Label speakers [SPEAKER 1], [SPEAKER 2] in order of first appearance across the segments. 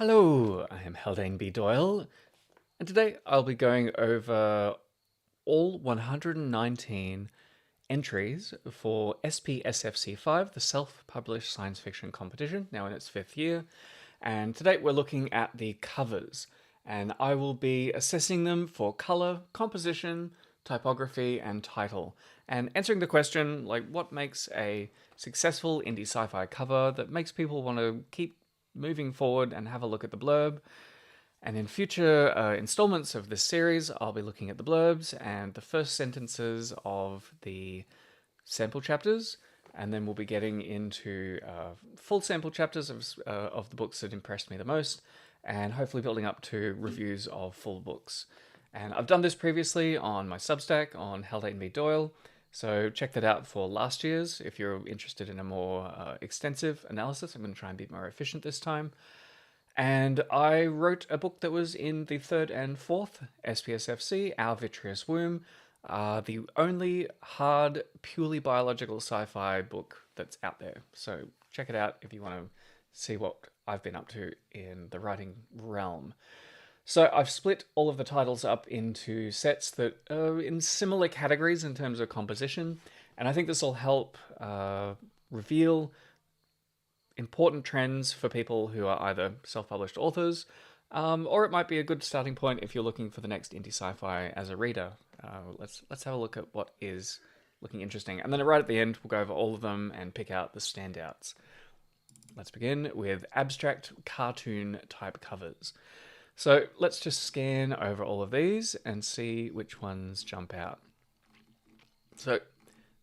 [SPEAKER 1] Hello, I am Haldane B. Doyle, and today I'll be going over all 119 entries for SPSFC5, the self-published science fiction competition, now in its 5th year. And today we're looking at the covers, and I will be assessing them for color, composition, typography, and title, and answering the question, like, what makes a successful indie sci-fi cover that makes people want to keep moving forward and have a look at the blurb. And in future installments of this series, I'll be looking at the blurbs and the first sentences of the sample chapters, and then we'll be getting into full sample chapters of the books that impressed me the most, and hopefully building up to reviews of full books. And I've done this previously on my Substack on Haldane B. Doyle, so check that out for last year's if you're interested in a more extensive analysis. I'm going to try and be more efficient this time. And I wrote a book that was in the 3rd and 4th SPSFC, Our Vitreous Womb, the only hard, purely biological sci-fi book that's out there. So check it out if you want to see what I've been up to in the writing realm. So I've split all of the titles up into sets that are in similar categories in terms of composition, and I think this will help reveal important trends for people who are either self-published authors, or it might be a good starting point if you're looking for the next indie sci-fi as a reader. Let's have a look at what is looking interesting, and then right at the end we'll go over all of them and pick out the standouts. Let's begin with abstract cartoon type covers. So let's just scan over all of these and see which ones jump out. So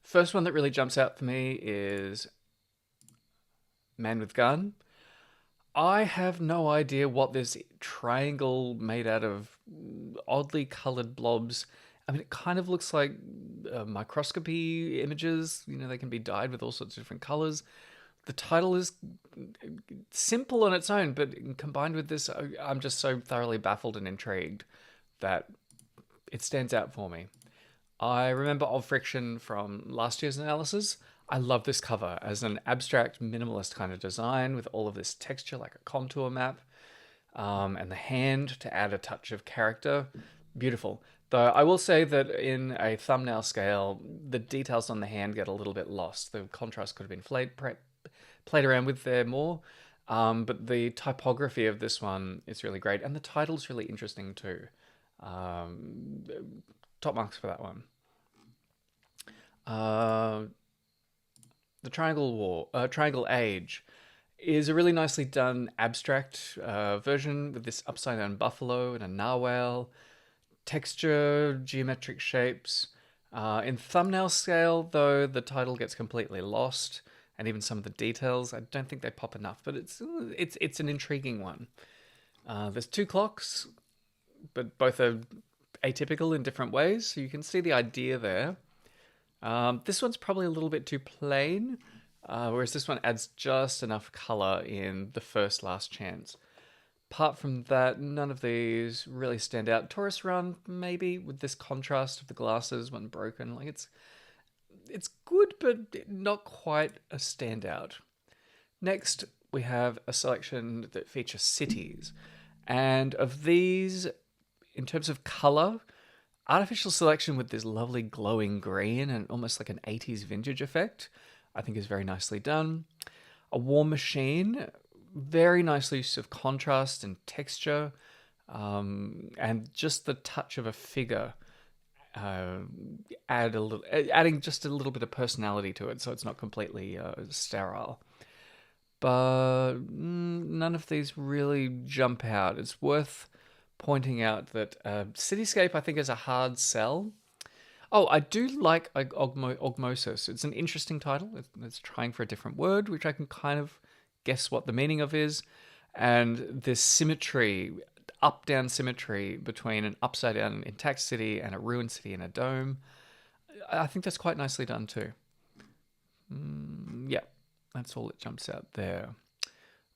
[SPEAKER 1] first one that really jumps out for me is Man with Gun. I have no idea what this triangle made out of oddly colored blobs. I mean, it kind of looks like microscopy images. You know, they can be dyed with all sorts of different colors. The title is simple on its own, but combined with this, I'm just so thoroughly baffled and intrigued that it stands out for me. I remember Of Friction from last year's analysis. I love this cover as an abstract, minimalist kind of design with all of this texture like a contour map, and the hand to add a touch of character. Beautiful. Though I will say that in a thumbnail scale, the details on the hand get a little bit lost. The contrast could have been played around with there more. But the typography of this one is really great. And the title's really interesting too. Top marks for that one. The Triangle Age is a really nicely done abstract version with this upside down buffalo and a narwhal. Texture, geometric shapes. In thumbnail scale, though, the title gets completely lost. And even some of the details, I don't think they pop enough, but it's an intriguing one. There's 2 clocks, but both are atypical in different ways, so you can see the idea there. This one's probably a little bit too plain, whereas this one adds just enough color in the first last chance. Apart from that, none of these really stand out. Taurus Run, maybe, with this contrast of the glasses when broken. Like it's good, but not quite a standout. Next, we have a selection that features cities. And of these, in terms of color, artificial selection with this lovely glowing green and almost like an 80s vintage effect, I think is very nicely done. A War Machine, very nice use of contrast and texture, and just the touch of a figure. Adding just a little bit of personality to it, so it's not completely sterile. But none of these really jump out. It's worth pointing out that Cityscape, I think, is a hard sell. Oh, I do like Ogmosis. It's an interesting title. It's trying for a different word, which I can kind of guess what the meaning of is. And this symmetry, up-down symmetry between an upside-down intact city and a ruined city in a dome. I think that's quite nicely done too. Yeah, that's all that jumps out there.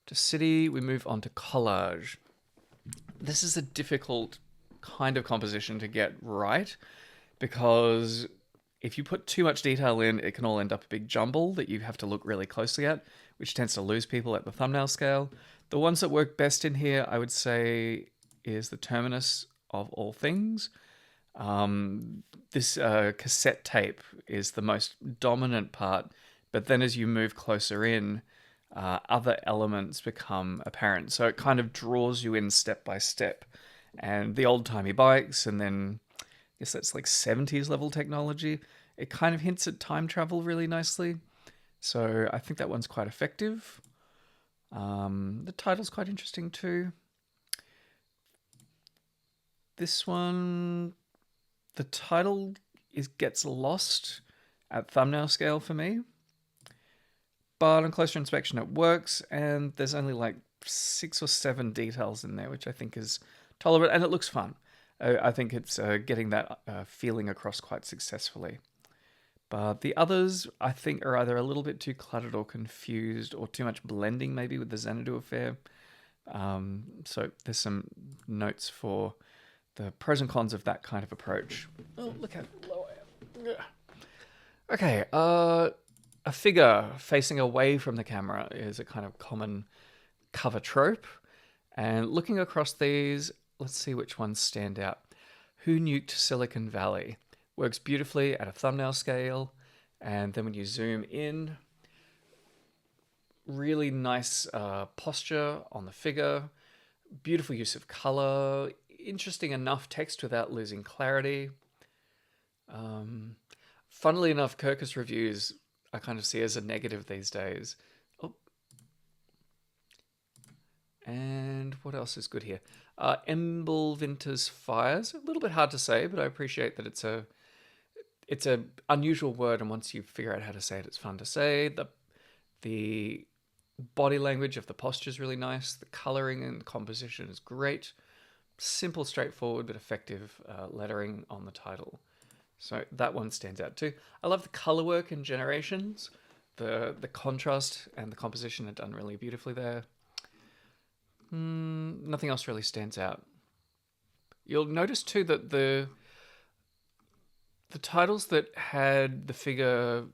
[SPEAKER 1] To city, we move on to collage. This is a difficult kind of composition to get right because if you put too much detail in, it can all end up a big jumble that you have to look really closely at, which tends to lose people at the thumbnail scale. The ones that work best in here, I would say, is the terminus of all things. This cassette tape is the most dominant part, but then as you move closer in, other elements become apparent. So it kind of draws you in step by step. And the old-timey bikes, and then I guess that's like 70s level technology. It kind of hints at time travel really nicely. So I think that one's quite effective. The title's quite interesting too. This one, the title gets lost at thumbnail scale for me. But on closer inspection it works, and there's only like 6 or 7 details in there, which I think is tolerable, and it looks fun. I think it's getting that feeling across quite successfully. But the others, I think, are either a little bit too cluttered or confused, or too much blending maybe with the Xanadu affair. So there's some notes for the pros and cons of that kind of approach. Oh, look how low I am. Okay, a figure facing away from the camera is a kind of common cover trope. And looking across these, let's see which ones stand out. Who Nuked Silicon Valley? Works beautifully at a thumbnail scale. And then when you zoom in, really nice posture on the figure. Beautiful use of color. Interesting enough text without losing clarity. Funnily enough, Kirkus reviews I kind of see as a negative these days. Oh. And what else is good here? Emblevinter's Fires. A little bit hard to say, but I appreciate that it's a unusual word, and once you figure out how to say it, it's fun to say. The body language of the posture is really nice. The coloring and composition is great. Simple, straightforward, but effective lettering on the title. So that one stands out too. I love the color work in Generations. The contrast and the composition are done really beautifully there. Nothing else really stands out. You'll notice too that the titles that had the figure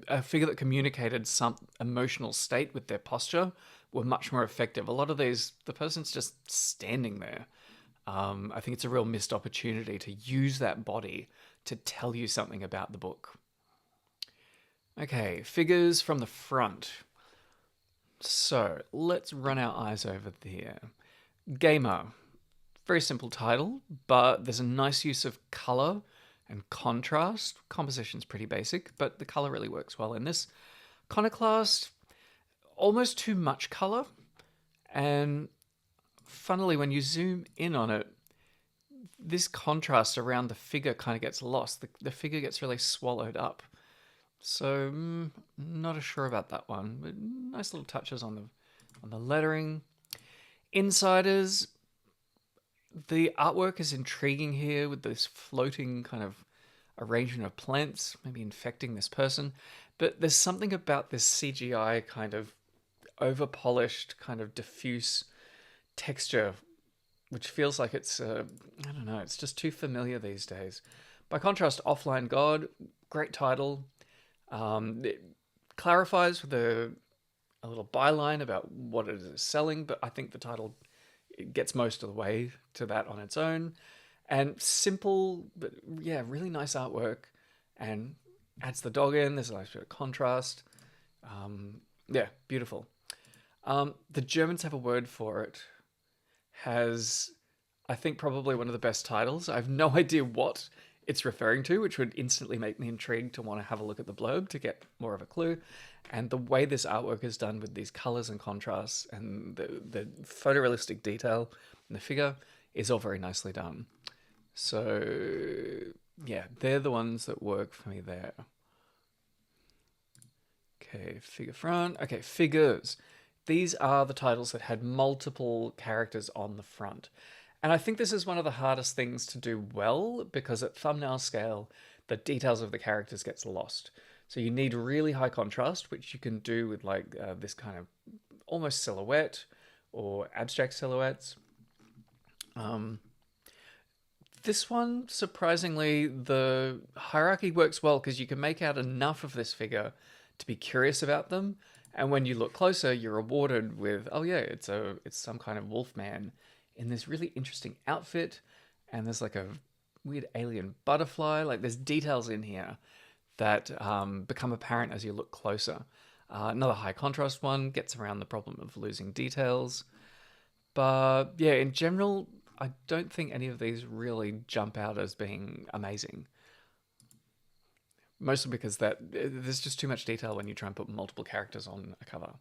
[SPEAKER 1] a figure that communicated some emotional state with their posture were much more effective. A lot of these, the person's just standing there. I think it's a real missed opportunity to use that body to tell you something about the book. Okay, figures from the front. So let's run our eyes over there. Gamer. Very simple title, but there's a nice use of color and contrast. Composition's pretty basic, but the color really works well in this. Iconoclast, almost too much color. And funnily, when you zoom in on it, this contrast around the figure kind of gets lost. The figure gets really swallowed up. So, not as sure about that one, but nice little touches on the lettering. Insiders, the artwork is intriguing here with this floating kind of arrangement of plants, maybe infecting this person. But there's something about this CGI kind of over-polished, kind of diffuse texture, which feels like it's, I don't know, it's just too familiar these days. By contrast, Offline God, great title. It clarifies with a little byline about what it is selling, but I think the title gets most of the way to that on its own. And simple, but yeah, really nice artwork, and adds the dog in. There's a nice bit of contrast. Yeah, beautiful. The Germans have a word for it. Has, I think, probably one of the best titles. I have no idea what it's referring to, which would instantly make me intrigued to want to have a look at the blurb to get more of a clue. And the way this artwork is done with these colors and contrasts and the photorealistic detail in the figure is all very nicely done. So yeah, they're the ones that work for me there. Okay, figure front. Okay, figures. These are the titles that had multiple characters on the front. And I think this is one of the hardest things to do well, because at thumbnail scale, the details of the characters gets lost. So you need really high contrast, which you can do with like this kind of almost silhouette or abstract silhouettes. This one, surprisingly, the hierarchy works well because you can make out enough of this figure to be curious about them, And when you look closer, you're rewarded with, oh yeah, it's some kind of wolf man in this really interesting outfit, and there's like a weird alien butterfly. Like there's details in here that become apparent as you look closer. Another high contrast one gets around the problem of losing details. But yeah, in general, I don't think any of these really jump out as being amazing. Mostly because there's just too much detail when you try and put multiple characters on a cover.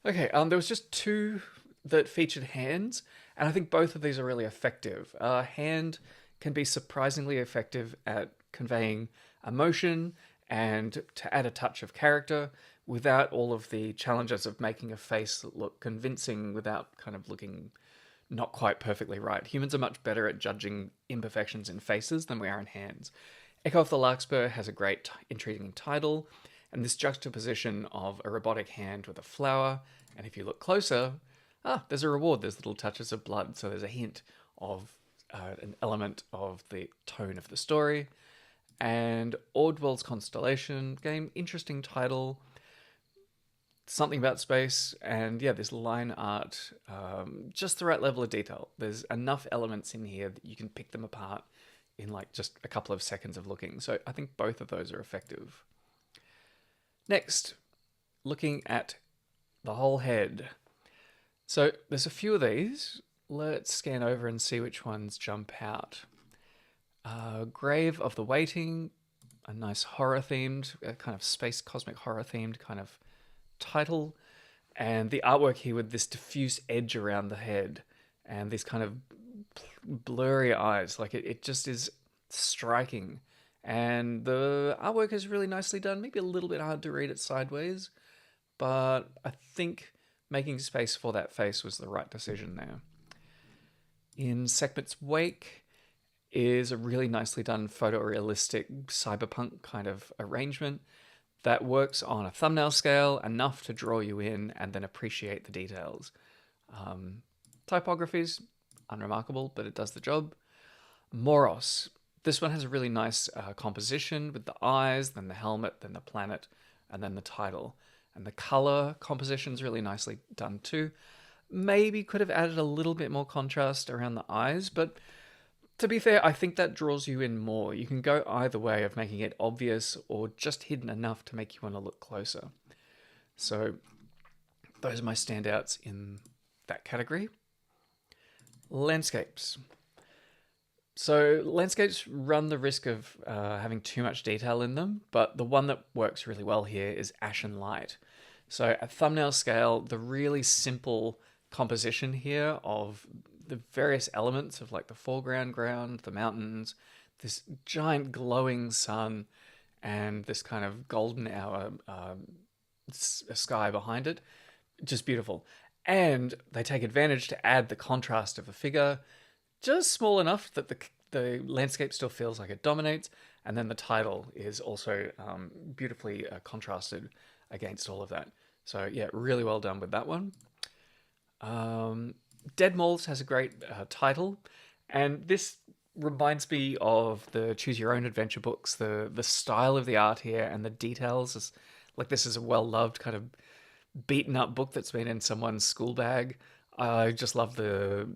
[SPEAKER 1] Okay, there was just two that featured hands, and I think both of these are really effective. Hand can be surprisingly effective at conveying emotion and to add a touch of character without all of the challenges of making a face look convincing without kind of looking not quite perfectly right. Humans are much better at judging imperfections in faces than we are in hands. Echo of the Larkspur has a great, intriguing title, and this juxtaposition of a robotic hand with a flower, and if you look closer, there's a reward, there's little touches of blood, so there's a hint of an element of the tone of the story. And Ordwell's Constellation game, interesting title, something about space, and yeah, this line art, just the right level of detail. There's enough elements in here that you can pick them apart in like just a couple of seconds of looking. So I think both of those are effective. Next, looking at the whole head. So there's a few of these. Let's scan over and see which ones jump out. Grave of the Waiting, a nice horror themed, kind of space cosmic horror themed kind of title. And the artwork here with this diffuse edge around the head and these kind of blurry eyes, like it just is striking. And the artwork is really nicely done, maybe a little bit hard to read it sideways, but I think making space for that face was the right decision there. In Sekhmet's Wake is a really nicely done photorealistic cyberpunk kind of arrangement that works on a thumbnail scale enough to draw you in and then appreciate the details. Typography's unremarkable, but it does the job. Moros. This one has a really nice composition with the eyes, then the helmet, then the planet, and then the title. And the color composition's really nicely done too. Maybe could have added a little bit more contrast around the eyes, but to be fair, I think that draws you in more. You can go either way of making it obvious or just hidden enough to make you want to look closer. So those are my standouts in that category. Landscapes. So landscapes run the risk of having too much detail in them, but the one that works really well here is Ashen Light. So at thumbnail scale, the really simple composition here of the various elements of like the foreground ground, the mountains, this giant glowing sun, and this kind of golden hour sky behind it, just beautiful. And they take advantage to add the contrast of the figure, just small enough that the landscape still feels like it dominates, and then the title is also beautifully contrasted against all of that. So yeah, really well done with that one. Dead Moles has a great title, and this reminds me of the Choose Your Own Adventure books. The style of the art here and the details is like this is a well-loved kind of beaten up book that's been in someone's school bag. I just love the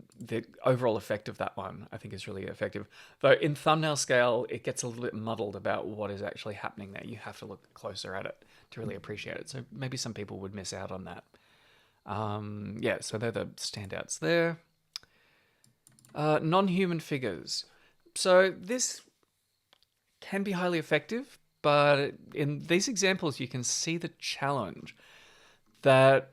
[SPEAKER 1] overall effect of that one. I think is really effective. Though in thumbnail scale, it gets a little bit muddled about what is actually happening there. You have to look closer at it to really appreciate it. So maybe some people would miss out on that. Yeah, so they're the standouts there. Non-human figures. So this can be highly effective, but in these examples, you can see the challenge that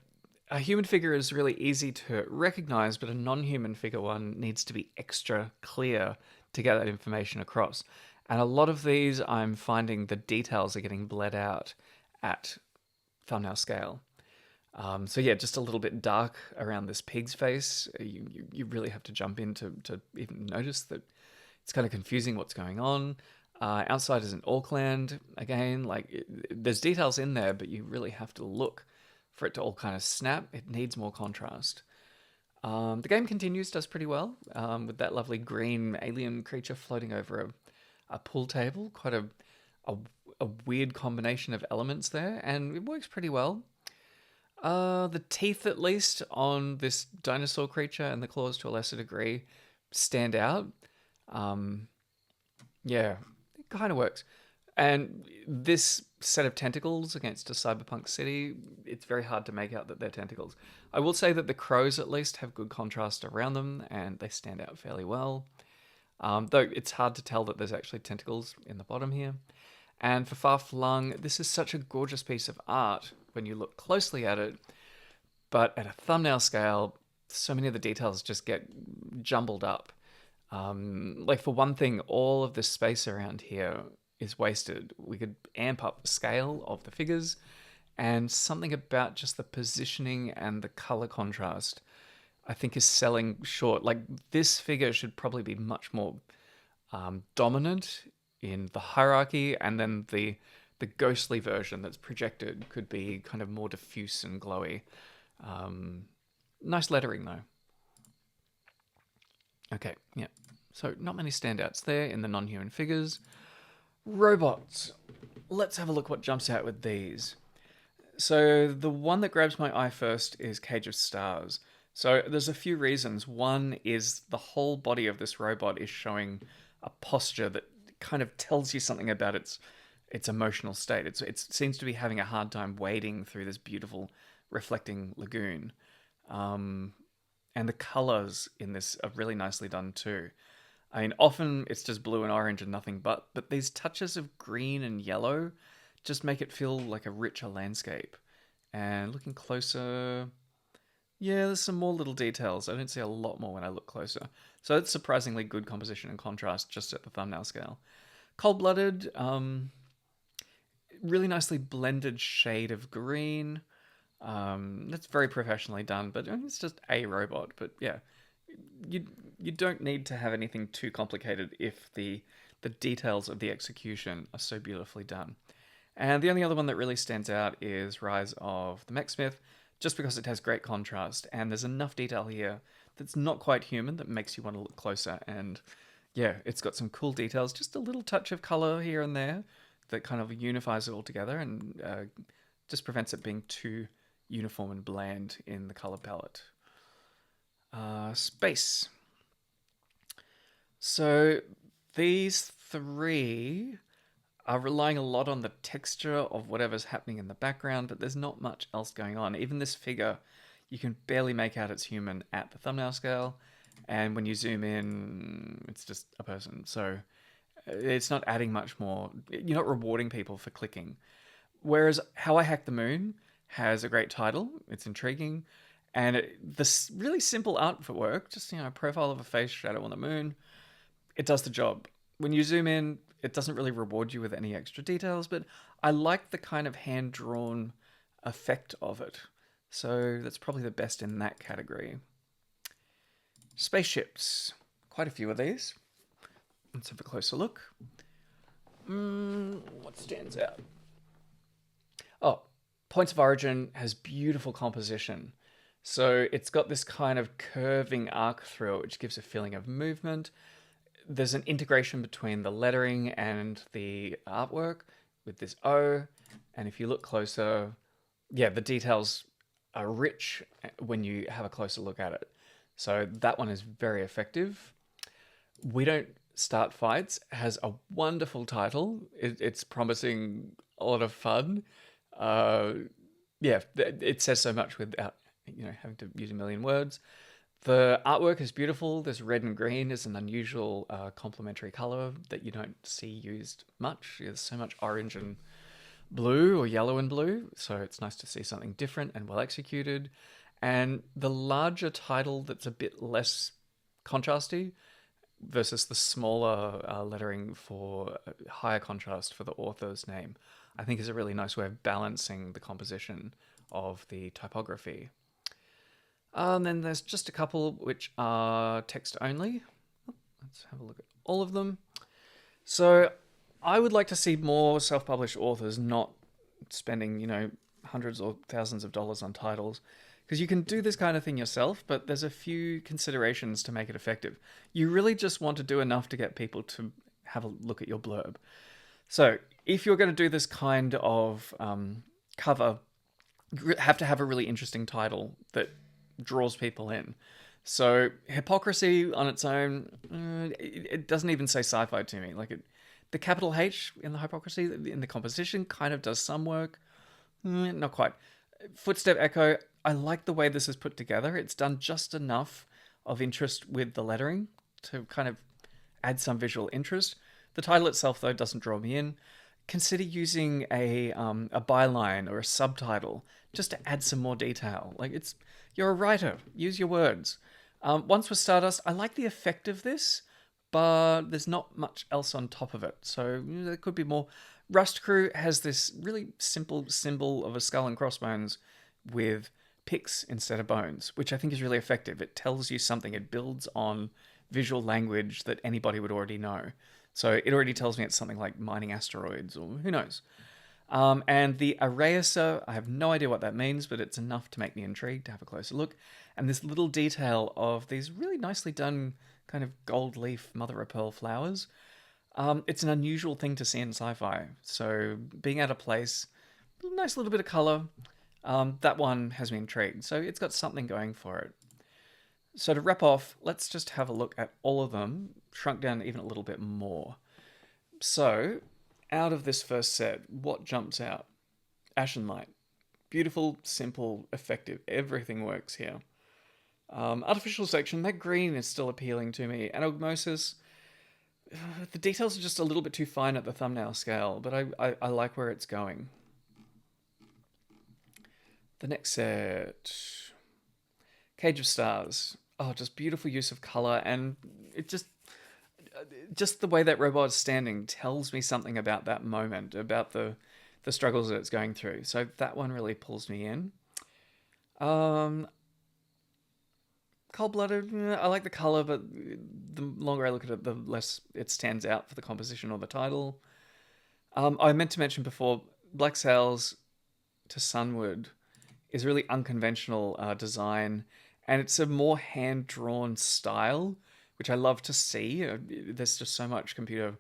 [SPEAKER 1] a human figure is really easy to recognize, but a non-human figure one needs to be extra clear to get that information across. And a lot of these, I'm finding the details are getting bled out at thumbnail scale. So yeah, just a little bit dark around this pig's face. You really have to jump in to even notice that it's kind of confusing what's going on. Outside is in Auckland, again, like there's details in there, but you really have to look for it to all kind of snap. It needs more contrast. The game continues, does pretty well, with that lovely green alien creature floating over a pool table. Quite a weird combination of elements there, and it works pretty well. The teeth, at least, on this dinosaur creature and the claws to a lesser degree stand out. Um, yeah, it kind of works. And this set of tentacles against a cyberpunk city, it's very hard to make out that they're tentacles. I will say that the crows, at least, have good contrast around them and they stand out fairly well. Though it's hard to tell that there's actually tentacles in the bottom here. And for Far Flung, this is such a gorgeous piece of art when you look closely at it, but at a thumbnail scale, so many of the details just get jumbled up. Like for one thing, all of this space around here is wasted. We could amp up the scale of the figures, and something about just the positioning and the color contrast, I think, is selling short. Like this figure should probably be much more dominant in the hierarchy, and then the ghostly version that's projected could be kind of more diffuse and glowy. Nice lettering though. Okay, yeah. So not many standouts there in the non-human figures. Robots. Let's have a look what jumps out with these. So the one that grabs my eye first is Cage of Stars. So there's a few reasons. One is the whole body of this robot is showing a posture that kind of tells you something about its emotional state. It seems to be having a hard time wading through this beautiful reflecting lagoon. And the colors in this are really nicely done too. I mean, often it's just blue and orange and nothing but these touches of green and yellow just make it feel like a richer landscape. And looking closer, yeah, there's some more little details. I don't see a lot more when I look closer. So it's surprisingly good composition and contrast just at the thumbnail scale. Cold-blooded, really nicely blended shade of green. That's very professionally done, but it's just a robot. But yeah, you don't need to have anything too complicated if the details of the execution are so beautifully done. And the only other one that really stands out is Rise of the Mechsmith, just because it has great contrast and there's enough detail here that's not quite human that makes you want to look closer. And yeah, it's got some cool details, just a little touch of color here and there that kind of unifies it all together and just prevents it being too uniform and bland in the color palette. Space. So these three are relying a lot on the texture of whatever's happening in the background, but there's not much else going on. Even this figure, you can barely make out it's human at the thumbnail scale, and when you zoom in, it's just a person. So it's not adding much more. You're not rewarding people for clicking. Whereas How I Hacked the Moon has a great title. It's intriguing. And this really simple artwork, just a profile of a face, shadow on the moon, it does the job. When you zoom in, it doesn't really reward you with any extra details, but I like the kind of hand-drawn effect of it. So that's probably the best in that category. Spaceships. Quite a few of these. Let's have a closer look. What stands out? Oh, Points of Origin has beautiful composition. So it's got this kind of curving arc through it, which gives a feeling of movement. There's an integration between the lettering and the artwork with this O. And if you look closer, yeah, the details are rich when you have a closer look at it. So that one is very effective. We Don't Start Fights has a wonderful title. It's promising a lot of fun. Yeah, it says so much without having to use a million words. The artwork is beautiful. This red and green is an unusual complementary color that you don't see used much. There's so much orange and blue or yellow and blue, so it's nice to see something different and well executed. And the larger title that's a bit less contrasty versus the smaller lettering for higher contrast for the author's name, I think is a really nice way of balancing the composition of the typography. And then there's just a couple which are text only. Let's have a look at all of them. So I would like to see more self-published authors not spending, hundreds or thousands of dollars on titles, because you can do this kind of thing yourself, but there's a few considerations to make it effective. You really just want to do enough to get people to have a look at your blurb. So if you're going to do this kind of cover, have to have a really interesting title that draws people in. So hypocrisy on its own, it doesn't even say sci-fi to me. The capital H in the hypocrisy in the composition kind of does some work, not quite. Footstep echo, I like the way this is put together. It's done just enough of interest with the lettering to kind of add some visual interest. The title itself, though, doesn't draw me in. Consider using a byline or a subtitle just to add some more detail. You're a writer. Use your words. Once with Stardust, I like the effect of this, but there's not much else on top of it. So there could be more. Rust Crew has this really simple symbol of a skull and crossbones with picks instead of bones, which I think is really effective. It tells you something. It builds on visual language that anybody would already know. So it already tells me it's something like mining asteroids or who knows. And the Araeasa, I have no idea what that means, but it's enough to make me intrigued to have a closer look. And this little detail of these really nicely done kind of gold leaf mother of pearl flowers. It's an unusual thing to see in sci-fi. So being out of place, nice little bit of color. That one has me intrigued. So it's got something going for it. So to wrap off, let's just have a look at all of them, shrunk down even a little bit more. So, out of this first set, what jumps out? Ashen Light. Beautiful, simple, effective. Everything works here. Artificial section, that green is still appealing to me. Anagnosis, the details are just a little bit too fine at the thumbnail scale, but I like where it's going. The next set, Cage of Stars. Oh, just beautiful use of color, and it just the way that robot is standing tells me something about that moment, about the struggles that it's going through. So that one really pulls me in. Cold-blooded, I like the color, but the longer I look at it, the less it stands out for the composition or the title. I meant to mention before, Black Sails to Sunward is really unconventional design, and it's a more hand-drawn style, which I love to see. There's just so much computer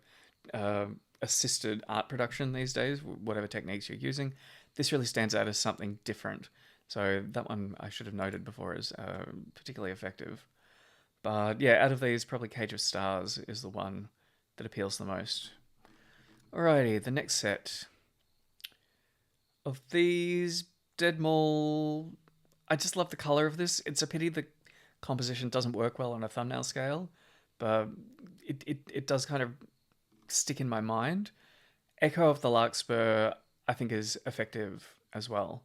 [SPEAKER 1] assisted art production these days, whatever techniques you're using. This really stands out as something different. So that one I should have noted before is particularly effective. But yeah, out of these, probably Cage of Stars is the one that appeals the most. Alrighty, the next set. Of these, Dead Mall, I just love the color of this. It's a pity the composition doesn't work well on a thumbnail scale, but it does kind of stick in my mind. Echo of the Larkspur, I think, is effective as well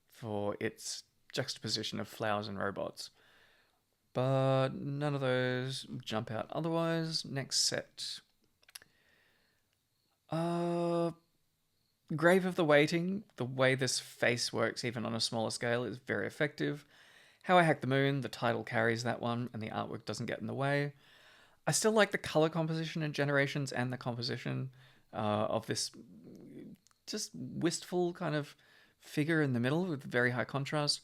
[SPEAKER 1] for its juxtaposition of flowers and robots. But none of those jump out otherwise. Next set. Grave of the Waiting, the way this face works even on a smaller scale is very effective. How I Hacked the Moon, the title carries that one and the artwork doesn't get in the way. I still like the color composition in Generations and the composition of this just wistful kind of figure in the middle with very high contrast.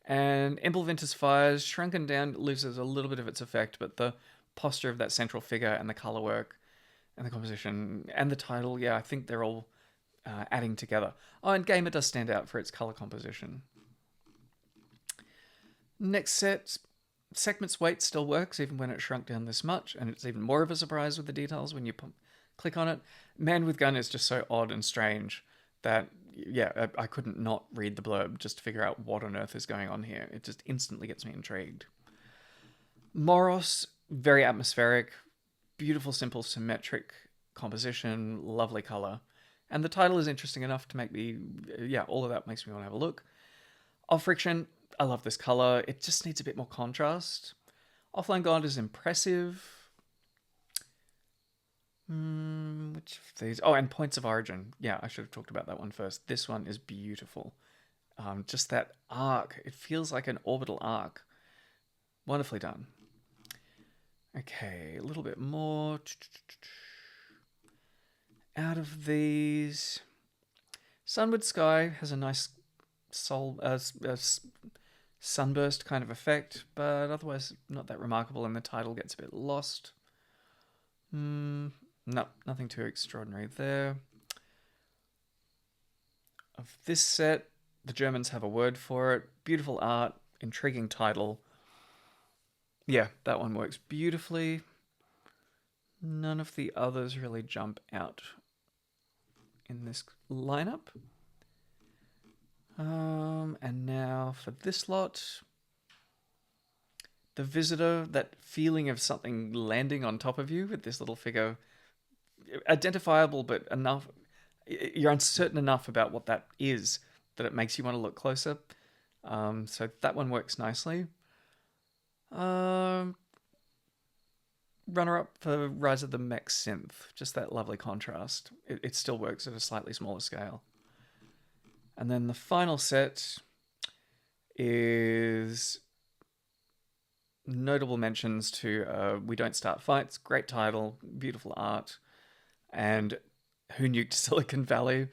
[SPEAKER 1] And Implementer's Fires, shrunken down, loses a little bit of its effect, but the posture of that central figure and the color work and the composition and the title, yeah, I think they're all adding together. Oh, and Gamer does stand out for its color composition. Next set, Segment's weight still works even when it's shrunk down this much, and it's even more of a surprise with the details when you click on it. Man with Gun is just so odd and strange that, yeah, I couldn't not read the blurb just to figure out what on earth is going on here. It just instantly gets me intrigued. Moros, very atmospheric, beautiful, simple, symmetric composition, lovely color. And the title is interesting enough to make me, yeah, all of that makes me want to have a look. Off Friction, I love this color. It just needs a bit more contrast. Offline God is impressive. Which of these? Oh, and Points of Origin. Yeah, I should have talked about that one first. This one is beautiful. Just that arc. It feels like an orbital arc. Wonderfully done. Okay, a little bit more. Out of these, Sunward Sky has a nice sunburst kind of effect, but otherwise not that remarkable, and the title gets a bit lost. No, nothing too extraordinary there. Of this set, The Germans have a word for it. Beautiful art, intriguing title. Yeah, that one works beautifully. None of the others really jump out in this lineup. And now for this lot, the visitor, that feeling of something landing on top of you with this little figure, identifiable, but enough, you're uncertain enough about what that is that it makes you want to look closer. So that one works nicely. Runner up for Rise of the Mech Synth, just that lovely contrast. It still works at a slightly smaller scale. And then the final set is notable mentions to We Don't Start Fights. Great title, beautiful art. And Who Nuked Silicon Valley?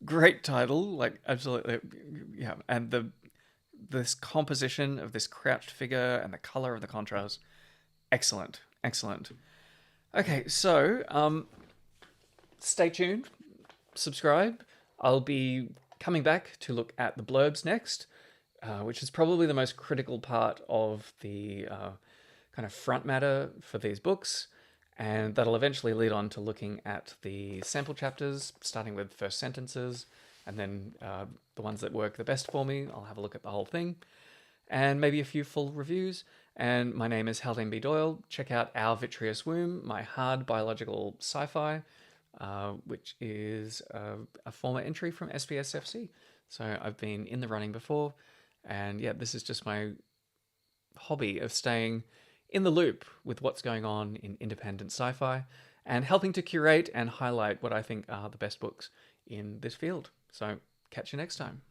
[SPEAKER 1] Great title, like absolutely, yeah. And this composition of this crouched figure and the color of the contrast, excellent, excellent. Okay, so stay tuned, subscribe. I'll be coming back to look at the blurbs next, which is probably the most critical part of the kind of front matter for these books. And that'll eventually lead on to looking at the sample chapters, starting with first sentences, and then the ones that work the best for me. I'll have a look at the whole thing, and maybe a few full reviews. And my name is Haldane B. Doyle. Check out Our Vitreous Womb, my hard biological sci-fi, which is a former entry from SPSFC. So I've been in the running before, and yeah, this is just my hobby of staying in the loop with what's going on in independent sci-fi and helping to curate and highlight what I think are the best books in this field. So catch you next time.